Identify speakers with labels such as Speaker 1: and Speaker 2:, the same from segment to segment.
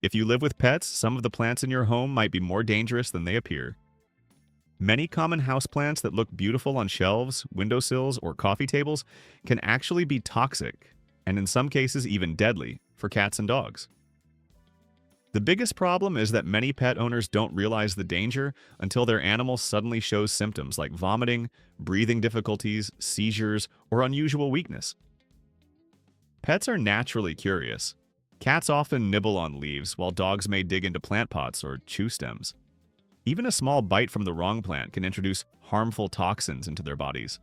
Speaker 1: If you live with pets, some of the plants in your home might be more dangerous than they appear. Many common houseplants that look beautiful on shelves, windowsills, or coffee tables can actually be toxic, and in some cases even deadly, for cats and dogs. The biggest problem is that many pet owners don't realize the danger until their animal suddenly shows symptoms like vomiting, breathing difficulties, seizures, or unusual weakness. Pets are naturally curious. Cats often nibble on leaves, while dogs may dig into plant pots or chew stems. Even a small bite from the wrong plant can introduce harmful toxins into their bodies.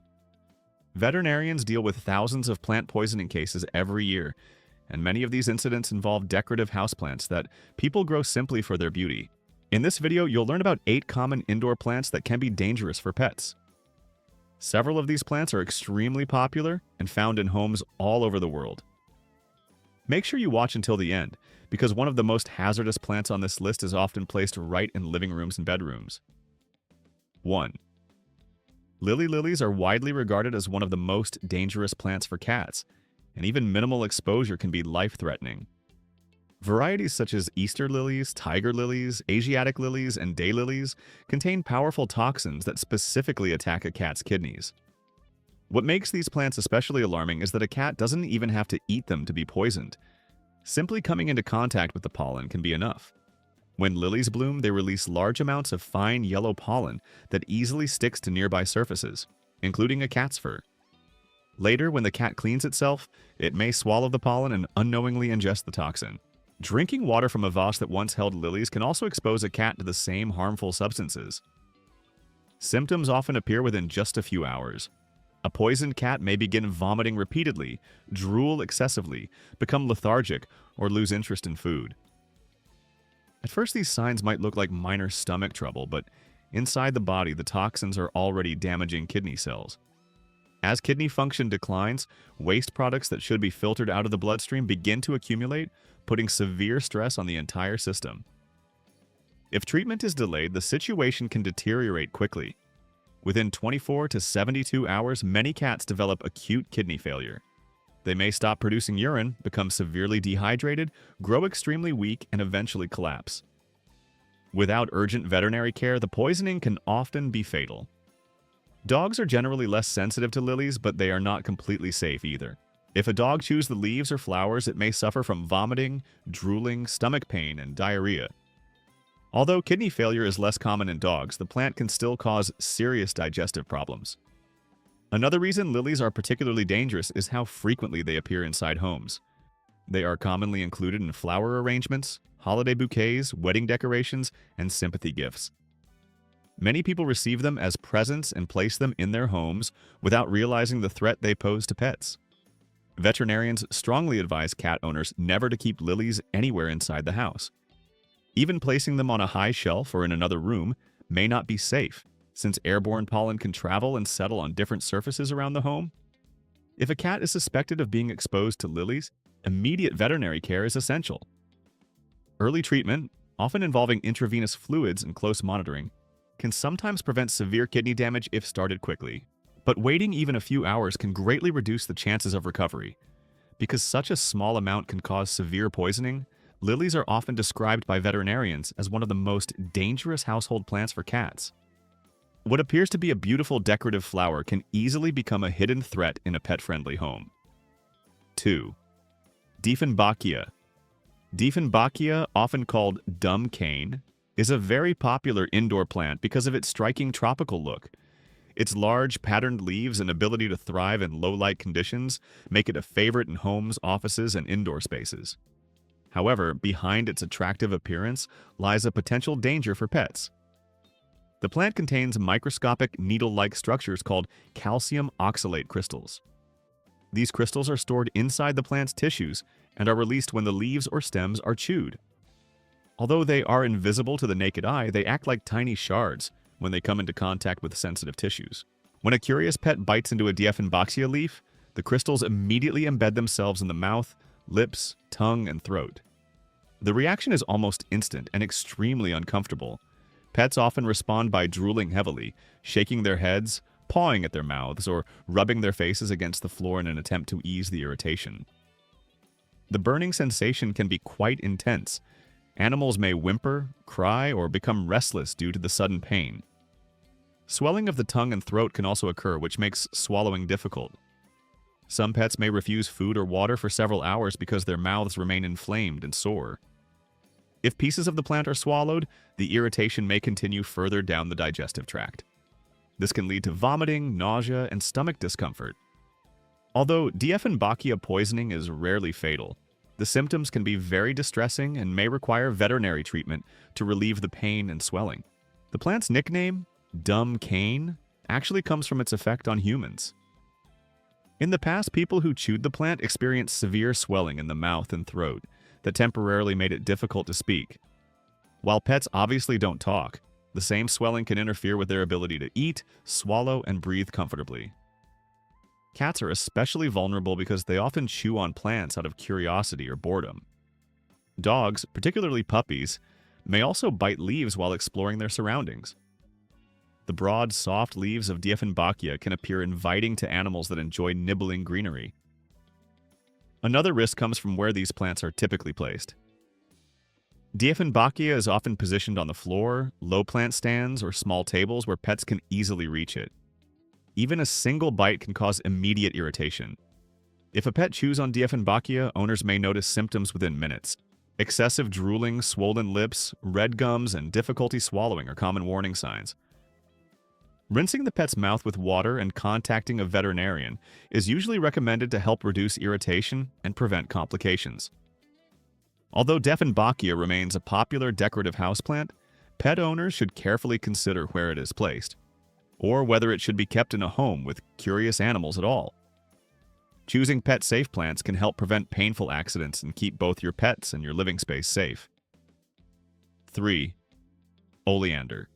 Speaker 1: Veterinarians deal with thousands of plant poisoning cases every year, and many of these incidents involve decorative houseplants that people grow simply for their beauty. In this video, you'll learn about 8 common indoor plants that can be dangerous for pets. Several of these plants are extremely popular and found in homes all over the world. Make sure you watch until the end, because one of the most hazardous plants on this list is often placed right in living rooms and bedrooms. 1. Lilies are widely regarded as one of the most dangerous plants for cats, and even minimal exposure can be life-threatening. Varieties such as Easter lilies, tiger lilies, Asiatic lilies, and daylilies contain powerful toxins that specifically attack a cat's kidneys. What makes these plants especially alarming is that a cat doesn't even have to eat them to be poisoned. Simply coming into contact with the pollen can be enough. When lilies bloom, they release large amounts of fine yellow pollen that easily sticks to nearby surfaces, including a cat's fur. Later, when the cat cleans itself, it may swallow the pollen and unknowingly ingest the toxin. Drinking water from a vase that once held lilies can also expose a cat to the same harmful substances. Symptoms often appear within just a few hours. A poisoned cat may begin vomiting repeatedly, drool excessively, become lethargic, or lose interest in food. At first, these signs might look like minor stomach trouble, but inside the body, the toxins are already damaging kidney cells. As kidney function declines, waste products that should be filtered out of the bloodstream begin to accumulate, putting severe stress on the entire system. If treatment is delayed, the situation can deteriorate quickly. Within 24 to 72 hours, many cats develop acute kidney failure. They may stop producing urine, become severely dehydrated, grow extremely weak, and eventually collapse. Without urgent veterinary care, the poisoning can often be fatal. Dogs are generally less sensitive to lilies, but they are not completely safe either. If a dog chews the leaves or flowers, it may suffer from vomiting, drooling, stomach pain, and diarrhea. Although kidney failure is less common in dogs, the plant can still cause serious digestive problems. Another reason lilies are particularly dangerous is how frequently they appear inside homes. They are commonly included in flower arrangements, holiday bouquets, wedding decorations, and sympathy gifts. Many people receive them as presents and place them in their homes without realizing the threat they pose to pets. Veterinarians strongly advise cat owners never to keep lilies anywhere inside the house. Even placing them on a high shelf or in another room may not be safe, since airborne pollen can travel and settle on different surfaces around the home. If a cat is suspected of being exposed to lilies, immediate veterinary care is essential. Early treatment, often involving intravenous fluids and close monitoring, can sometimes prevent severe kidney damage if started quickly. But waiting even a few hours can greatly reduce the chances of recovery. Because such a small amount can cause severe poisoning, lilies are often described by veterinarians as one of the most dangerous household plants for cats. What appears to be a beautiful decorative flower can easily become a hidden threat in a pet-friendly home. 2. Dieffenbachia. Dieffenbachia, often called dumb cane, is a very popular indoor plant because of its striking tropical look. Its large, patterned leaves and ability to thrive in low-light conditions make it a favorite in homes, offices, and indoor spaces. However, behind its attractive appearance lies a potential danger for pets. The plant contains microscopic needle-like structures called calcium oxalate crystals. These crystals are stored inside the plant's tissues and are released when the leaves or stems are chewed. Although they are invisible to the naked eye, they act like tiny shards when they come into contact with sensitive tissues. When a curious pet bites into a Dieffenbachia leaf, the crystals immediately embed themselves in the mouth, lips, tongue, and throat. The reaction is almost instant and extremely uncomfortable. Pets often respond by drooling heavily, shaking their heads, pawing at their mouths, or rubbing their faces against the floor in an attempt to ease the irritation. The burning sensation can be quite intense, Animals may whimper, cry, or become restless due to the sudden pain. Swelling of the tongue and throat can also occur, which makes swallowing difficult. Some pets may refuse food or water for several hours because their mouths remain inflamed and sore. If pieces of the plant are swallowed, the irritation may continue further down the digestive tract. This can lead to vomiting, nausea, and stomach discomfort. Although Dieffenbachia poisoning is rarely fatal, the symptoms can be very distressing and may require veterinary treatment to relieve the pain and swelling. The plant's nickname, dumb cane, actually comes from its effect on humans. In the past, people who chewed the plant experienced severe swelling in the mouth and throat that temporarily made it difficult to speak. While pets obviously don't talk, the same swelling can interfere with their ability to eat, swallow, and breathe comfortably. Cats are especially vulnerable because they often chew on plants out of curiosity or boredom. Dogs, particularly puppies, may also bite leaves while exploring their surroundings. The broad, soft leaves of Dieffenbachia can appear inviting to animals that enjoy nibbling greenery. Another risk comes from where these plants are typically placed. Dieffenbachia is often positioned on the floor, low plant stands, or small tables where pets can easily reach it. Even a single bite can cause immediate irritation. If a pet chews on Dieffenbachia, owners may notice symptoms within minutes. Excessive drooling, swollen lips, red gums, and difficulty swallowing are common warning signs. Rinsing the pet's mouth with water and contacting a veterinarian is usually recommended to help reduce irritation and prevent complications. Although Dieffenbachia remains a popular decorative houseplant, pet owners should carefully consider where it is placed, or whether it should be kept in a home with curious animals at all. Choosing pet-safe plants can help prevent painful accidents and keep both your pets and your living space safe. 3. Oleander.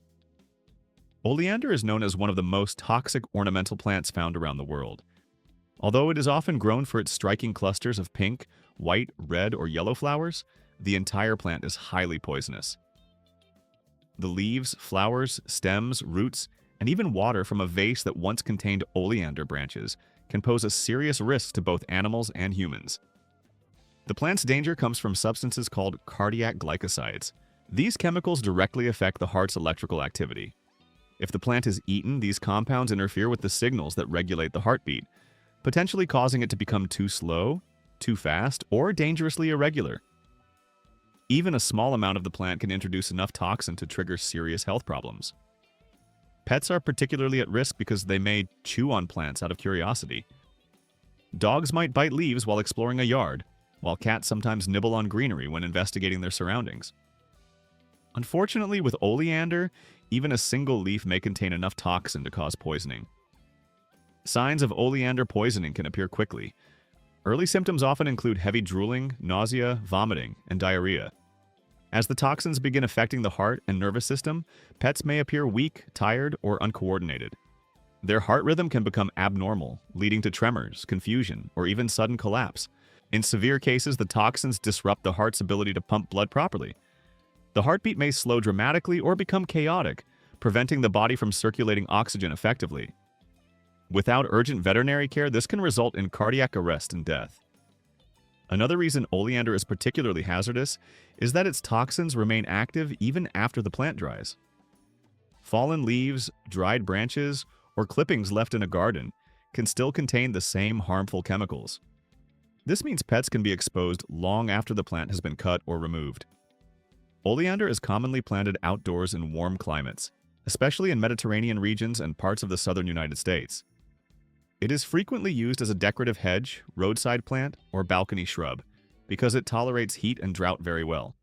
Speaker 1: Oleander is known as one of the most toxic ornamental plants found around the world. Although it is often grown for its striking clusters of pink, white, red, or yellow flowers, the entire plant is highly poisonous. The leaves, flowers, stems, roots, and even water from a vase that once contained oleander branches can pose a serious risk to both animals and humans. The plant's danger comes from substances called cardiac glycosides. These chemicals directly affect the heart's electrical activity. If the plant is eaten, these compounds interfere with the signals that regulate the heartbeat, potentially causing it to become too slow, too fast, or dangerously irregular. Even a small amount of the plant can introduce enough toxin to trigger serious health problems. Pets are particularly at risk because they may chew on plants out of curiosity. Dogs might bite leaves while exploring a yard, while cats sometimes nibble on greenery when investigating their surroundings. Unfortunately, with oleander, even a single leaf may contain enough toxin to cause poisoning. Signs of oleander poisoning can appear quickly. Early symptoms often include heavy drooling, nausea, vomiting, and diarrhea. As the toxins begin affecting the heart and nervous system, pets may appear weak, tired, or uncoordinated. Their heart rhythm can become abnormal, leading to tremors, confusion, or even sudden collapse. In severe cases, the toxins disrupt the heart's ability to pump blood properly. The heartbeat may slow dramatically or become chaotic, preventing the body from circulating oxygen effectively. Without urgent veterinary care, this can result in cardiac arrest and death. Another reason oleander is particularly hazardous is that its toxins remain active even after the plant dries. Fallen leaves, dried branches, or clippings left in a garden can still contain the same harmful chemicals. This means pets can be exposed long after the plant has been cut or removed. Oleander is commonly planted outdoors in warm climates, especially in Mediterranean regions and parts of the southern United States. It is frequently used as a decorative hedge, roadside plant, or balcony shrub because it tolerates heat and drought very well.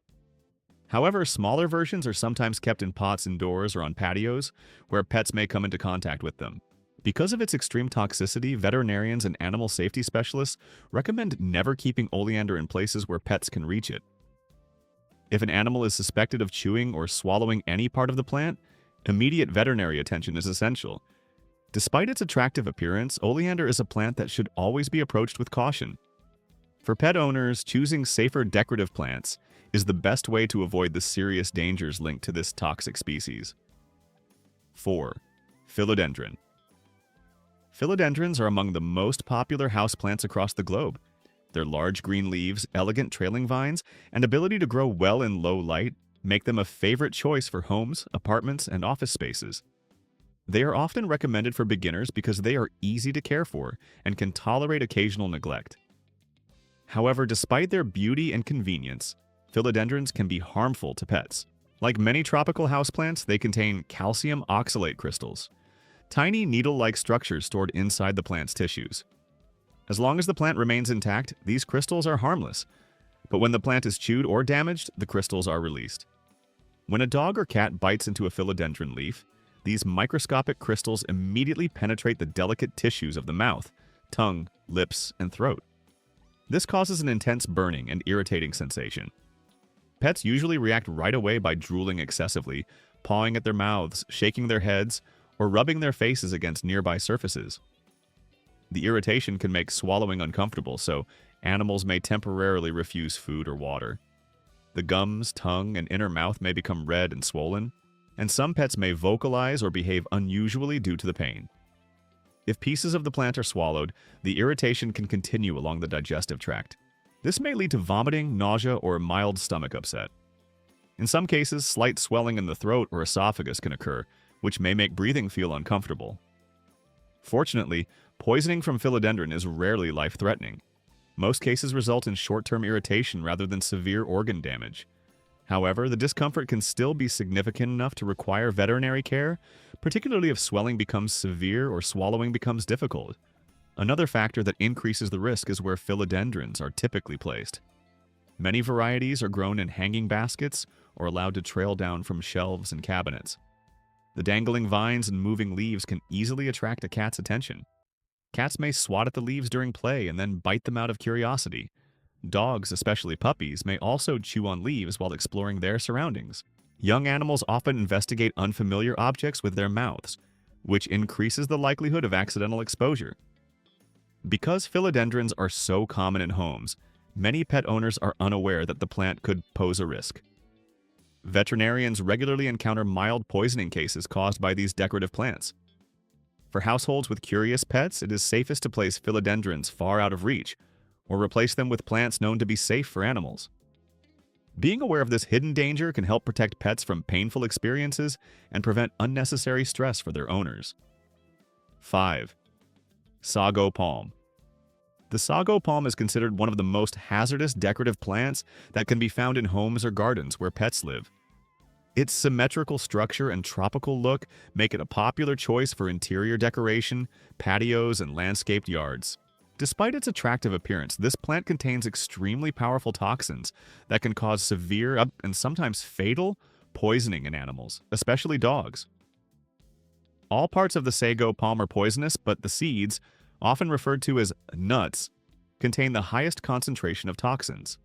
Speaker 1: However, smaller versions are sometimes kept in pots indoors or on patios where pets may come into contact with them. Because of its extreme toxicity, veterinarians and animal safety specialists recommend never keeping oleander in places where pets can reach it. If an animal is suspected of chewing or swallowing any part of the plant, immediate veterinary attention is essential. Despite its attractive appearance, oleander is a plant that should always be approached with caution. For pet owners, choosing safer decorative plants is the best way to avoid the serious dangers linked to this toxic species. 4. Philodendron. Philodendrons are among the most popular houseplants across the globe. Their large green leaves, elegant trailing vines, and ability to grow well in low light make them a favorite choice for homes, apartments, and office spaces. They are often recommended for beginners because they are easy to care for and can tolerate occasional neglect. However, despite their beauty and convenience, philodendrons can be harmful to pets. Like many tropical houseplants, they contain calcium oxalate crystals, tiny needle-like structures stored inside the plant's tissues. As long as the plant remains intact, these crystals are harmless, but when the plant is chewed or damaged, the crystals are released. When a dog or cat bites into a philodendron leaf, these microscopic crystals immediately penetrate the delicate tissues of the mouth, tongue, lips, and throat. This causes an intense burning and irritating sensation. Pets usually react right away by drooling excessively, pawing at their mouths, shaking their heads, or rubbing their faces against nearby surfaces. The irritation can make swallowing uncomfortable, so animals may temporarily refuse food or water. The gums, tongue, and inner mouth may become red and swollen, and some pets may vocalize or behave unusually due to the pain. If pieces of the plant are swallowed, the irritation can continue along the digestive tract. This may lead to vomiting, nausea, or a mild stomach upset. In some cases, slight swelling in the throat or esophagus can occur, which may make breathing feel uncomfortable. Fortunately, poisoning from philodendron is rarely life-threatening. Most cases result in short-term irritation rather than severe organ damage. However, the discomfort can still be significant enough to require veterinary care, particularly if swelling becomes severe or swallowing becomes difficult. Another factor that increases the risk is where philodendrons are typically placed. Many varieties are grown in hanging baskets or allowed to trail down from shelves and cabinets. The dangling vines and moving leaves can easily attract a cat's attention. Cats may swat at the leaves during play and then bite them out of curiosity. Dogs, especially puppies, may also chew on leaves while exploring their surroundings. Young animals often investigate unfamiliar objects with their mouths, which increases the likelihood of accidental exposure. Because philodendrons are so common in homes, many pet owners are unaware that the plant could pose a risk. Veterinarians regularly encounter mild poisoning cases caused by these decorative plants. For households with curious pets, it is safest to place philodendrons far out of reach, or replace them with plants known to be safe for animals. Being aware of this hidden danger can help protect pets from painful experiences and prevent unnecessary stress for their owners. 5. Sago palm. The sago palm is considered one of the most hazardous decorative plants that can be found in homes or gardens where pets live. Its symmetrical structure and tropical look make it a popular choice for interior decoration, patios, and landscaped yards. Despite its attractive appearance, this plant contains extremely powerful toxins that can cause severe and sometimes fatal poisoning in animals, especially dogs. All parts of the sago palm are poisonous, but the seeds, often referred to as nuts, contain the highest concentration of toxins.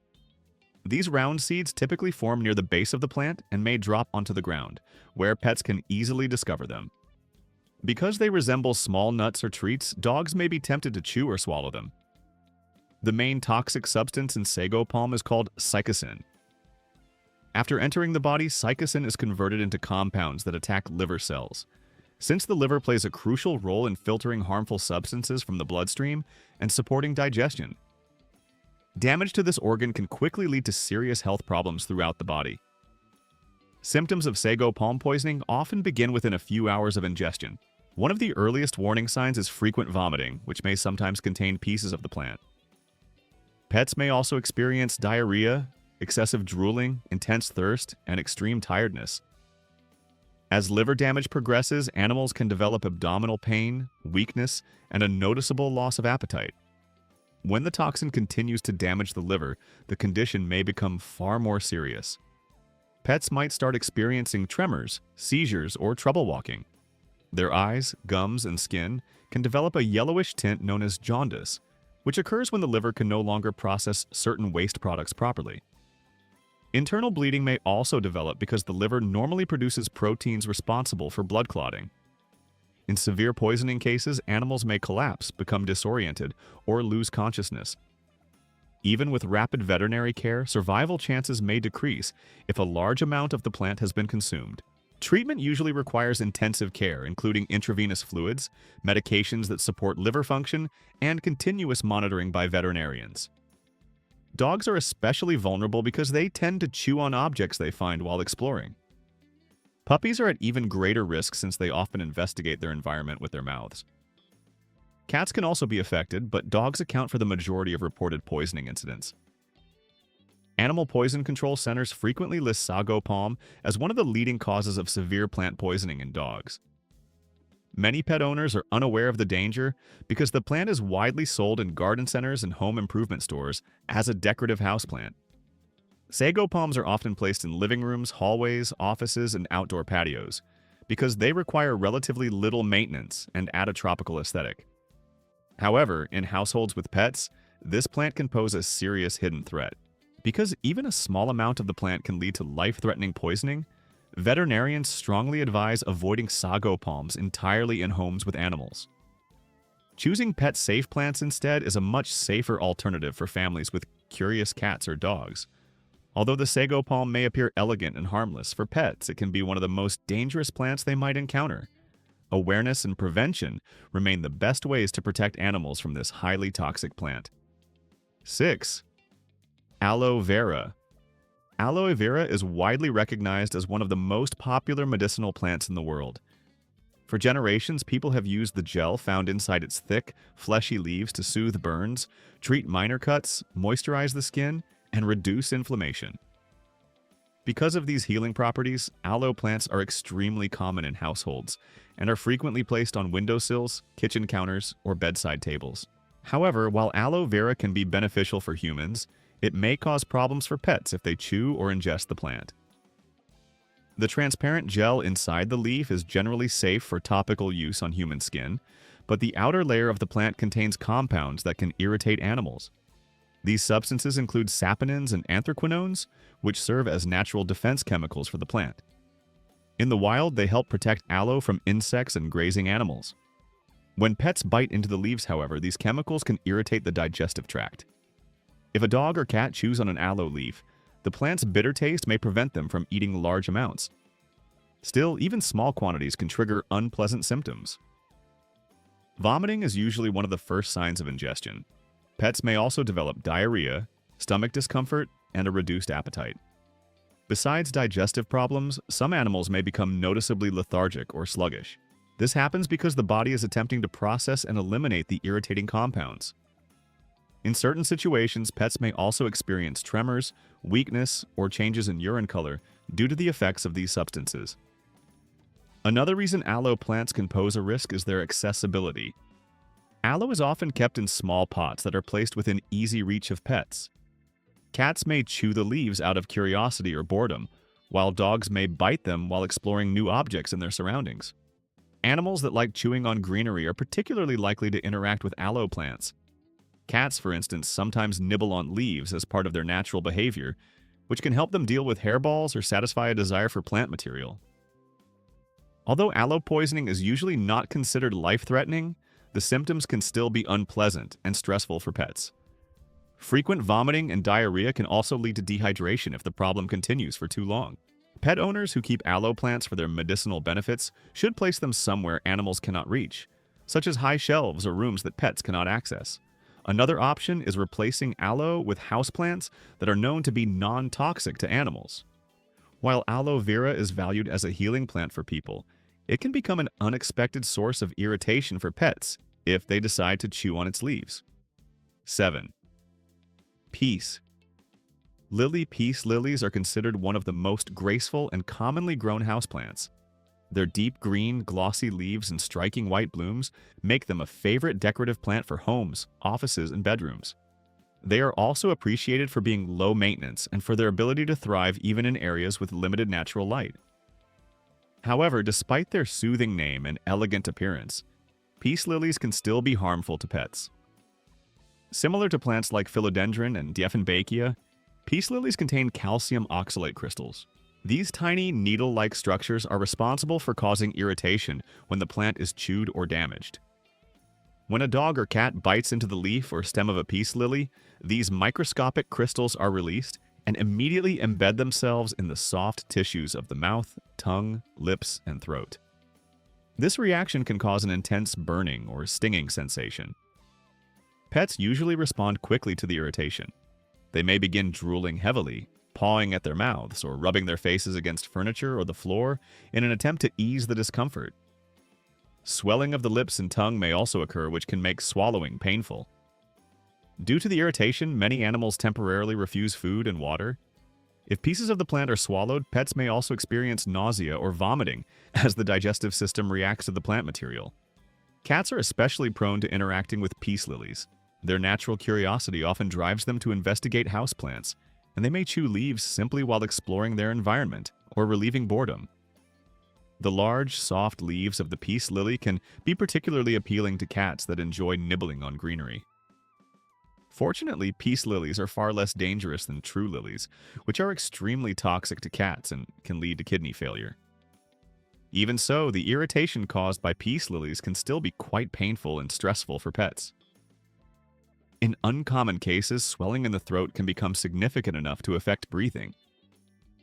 Speaker 1: These round seeds typically form near the base of the plant and may drop onto the ground, where pets can easily discover them. Because they resemble small nuts or treats, dogs may be tempted to chew or swallow them. The main toxic substance in sago palm is called psychocin. After entering the body, psychocin is converted into compounds that attack liver cells. Since the liver plays a crucial role in filtering harmful substances from the bloodstream and supporting digestion, damage to this organ can quickly lead to serious health problems throughout the body. Symptoms of sago palm poisoning often begin within a few hours of ingestion. One of the earliest warning signs is frequent vomiting, which may sometimes contain pieces of the plant. Pets may also experience diarrhea, excessive drooling, intense thirst, and extreme tiredness. As liver damage progresses, animals can develop abdominal pain, weakness, and a noticeable loss of appetite. When the toxin continues to damage the liver, the condition may become far more serious. Pets might start experiencing tremors, seizures, or trouble walking. Their eyes, gums, and skin can develop a yellowish tint known as jaundice, which occurs when the liver can no longer process certain waste products properly. Internal bleeding may also develop because the liver normally produces proteins responsible for blood clotting. In severe poisoning cases, animals may collapse, become disoriented, or lose consciousness. Even with rapid veterinary care, survival chances may decrease if a large amount of the plant has been consumed. Treatment usually requires intensive care, including intravenous fluids, medications that support liver function, and continuous monitoring by veterinarians. Dogs are especially vulnerable because they tend to chew on objects they find while exploring. Puppies are at even greater risk since they often investigate their environment with their mouths. Cats can also be affected, but dogs account for the majority of reported poisoning incidents. Animal poison control centers frequently list sago palm as one of the leading causes of severe plant poisoning in dogs. Many pet owners are unaware of the danger because the plant is widely sold in garden centers and home improvement stores as a decorative houseplant. Sago palms are often placed in living rooms, hallways, offices, and outdoor patios because they require relatively little maintenance and add a tropical aesthetic. However, in households with pets, this plant can pose a serious hidden threat. Because even a small amount of the plant can lead to life-threatening poisoning, veterinarians strongly advise avoiding sago palms entirely in homes with animals. Choosing pet-safe plants instead is a much safer alternative for families with curious cats or dogs. Although the sago palm may appear elegant and harmless, for pets it can be one of the most dangerous plants they might encounter. Awareness and prevention remain the best ways to protect animals from this highly toxic plant. 6. Aloe vera. Aloe vera is widely recognized as one of the most popular medicinal plants in the world. For generations, people have used the gel found inside its thick, fleshy leaves to soothe burns, treat minor cuts, moisturize the skin, and reduce inflammation. Because of these healing properties, aloe plants are extremely common in households and are frequently placed on windowsills, kitchen counters, or bedside tables. However, while aloe vera can be beneficial for humans, it may cause problems for pets if they chew or ingest the plant. The transparent gel inside the leaf is generally safe for topical use on human skin, but the outer layer of the plant contains compounds that can irritate animals. These substances include saponins and anthraquinones, which serve as natural defense chemicals for the plant. In the wild, they help protect aloe from insects and grazing animals. When pets bite into the leaves, however, these chemicals can irritate the digestive tract. If a dog or cat chews on an aloe leaf, the plant's bitter taste may prevent them from eating large amounts. Still, even small quantities can trigger unpleasant symptoms. Vomiting is usually one of the first signs of ingestion. Pets may also develop diarrhea, stomach discomfort, and a reduced appetite. Besides digestive problems, some animals may become noticeably lethargic or sluggish. This happens because the body is attempting to process and eliminate the irritating compounds. In certain situations, pets may also experience tremors, weakness, or changes in urine color due to the effects of these substances. Another reason aloe plants can pose a risk is their accessibility. Aloe is often kept in small pots that are placed within easy reach of pets. Cats may chew the leaves out of curiosity or boredom, while dogs may bite them while exploring new objects in their surroundings. Animals that like chewing on greenery are particularly likely to interact with aloe plants. Cats, for instance, sometimes nibble on leaves as part of their natural behavior, which can help them deal with hairballs or satisfy a desire for plant material. Although aloe poisoning is usually not considered life-threatening, the symptoms can still be unpleasant and stressful for pets. Frequent vomiting and diarrhea can also lead to dehydration if the problem continues for too long. Pet owners who keep aloe plants for their medicinal benefits should place them somewhere animals cannot reach, such as high shelves or rooms that pets cannot access. Another option is replacing aloe with houseplants that are known to be non-toxic to animals. While aloe vera is valued as a healing plant for people, it can become an unexpected source of irritation for pets if they decide to chew on its leaves. 7. Peace. Peace lilies are considered one of the most graceful and commonly grown houseplants. Their deep green, glossy leaves and striking white blooms make them a favorite decorative plant for homes, offices, and bedrooms. They are also appreciated for being low maintenance and for their ability to thrive even in areas with limited natural light. However, despite their soothing name and elegant appearance, peace lilies can still be harmful to pets. Similar to plants like philodendron and Dieffenbachia, peace lilies contain calcium oxalate crystals. These tiny, needle-like structures are responsible for causing irritation when the plant is chewed or damaged. When a dog or cat bites into the leaf or stem of a peace lily, these microscopic crystals are released and immediately embed themselves in the soft tissues of the mouth, tongue, lips, and throat. This reaction can cause an intense burning or stinging sensation. Pets usually respond quickly to the irritation. They may begin drooling heavily, pawing at their mouths, or rubbing their faces against furniture or the floor in an attempt to ease the discomfort. Swelling of the lips and tongue may also occur, which can make swallowing painful. Due to the irritation, many animals temporarily refuse food and water. If pieces of the plant are swallowed, pets may also experience nausea or vomiting as the digestive system reacts to the plant material. Cats are especially prone to interacting with peace lilies. Their natural curiosity often drives them to investigate houseplants, and they may chew leaves simply while exploring their environment or relieving boredom. The large, soft leaves of the peace lily can be particularly appealing to cats that enjoy nibbling on greenery. Fortunately, peace lilies are far less dangerous than true lilies, which are extremely toxic to cats and can lead to kidney failure. Even so, the irritation caused by peace lilies can still be quite painful and stressful for pets. In uncommon cases, swelling in the throat can become significant enough to affect breathing.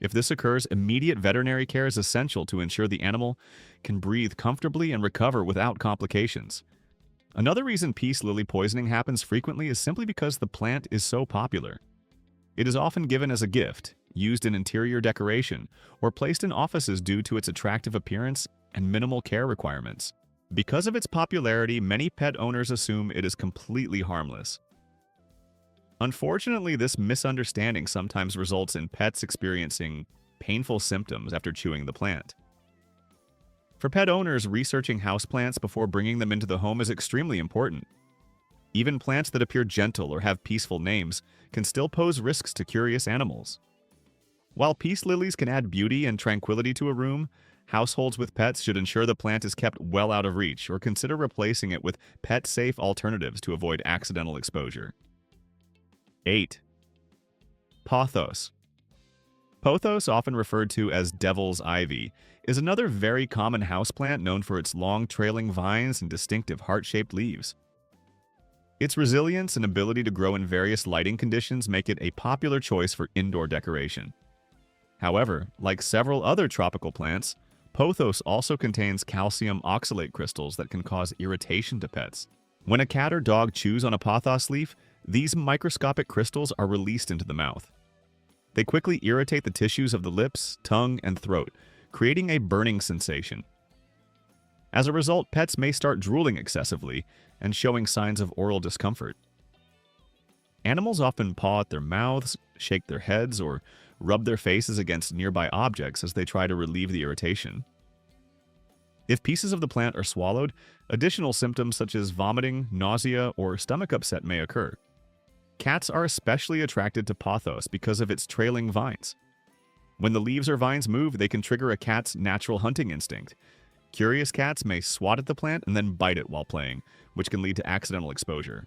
Speaker 1: If this occurs, immediate veterinary care is essential to ensure the animal can breathe comfortably and recover without complications. Another reason peace lily poisoning happens frequently is simply because the plant is so popular. It is often given as a gift, used in interior decoration, or placed in offices due to its attractive appearance and minimal care requirements. Because of its popularity, many pet owners assume it is completely harmless. Unfortunately, this misunderstanding sometimes results in pets experiencing painful symptoms after chewing the plant. For pet owners, researching houseplants before bringing them into the home is extremely important. Even plants that appear gentle or have peaceful names can still pose risks to curious animals. While peace lilies can add beauty and tranquility to a room, households with pets should ensure the plant is kept well out of reach or consider replacing it with pet-safe alternatives to avoid accidental exposure. 8. Pothos. Pothos, often referred to as devil's ivy, is another very common houseplant known for its long trailing vines and distinctive heart-shaped leaves. Its resilience and ability to grow in various lighting conditions make it a popular choice for indoor decoration. However, like several other tropical plants, pothos also contains calcium oxalate crystals that can cause irritation to pets. When a cat or dog chews on a pothos leaf, these microscopic crystals are released into the mouth. They quickly irritate the tissues of the lips, tongue, and throat, creating a burning sensation. As a result, pets may start drooling excessively and showing signs of oral discomfort. Animals often paw at their mouths, shake their heads, or rub their faces against nearby objects as they try to relieve the irritation. If pieces of the plant are swallowed, additional symptoms such as vomiting, nausea, or stomach upset may occur. Cats are especially attracted to pothos because of its trailing vines. When the leaves or vines move, they can trigger a cat's natural hunting instinct. Curious cats may swat at the plant and then bite it while playing, which can lead to accidental exposure.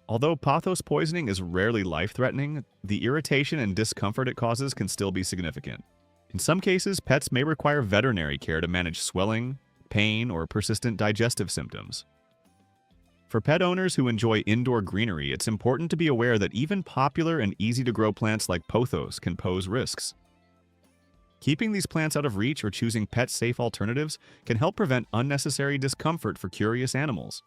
Speaker 1: Although pothos poisoning is rarely life-threatening, the irritation and discomfort it causes can still be significant. In some cases, pets may require veterinary care to manage swelling, pain, or persistent digestive symptoms. For pet owners who enjoy indoor greenery, it's important to be aware that even popular and easy-to-grow plants like pothos can pose risks. Keeping these plants out of reach or choosing pet-safe alternatives can help prevent unnecessary discomfort for curious animals.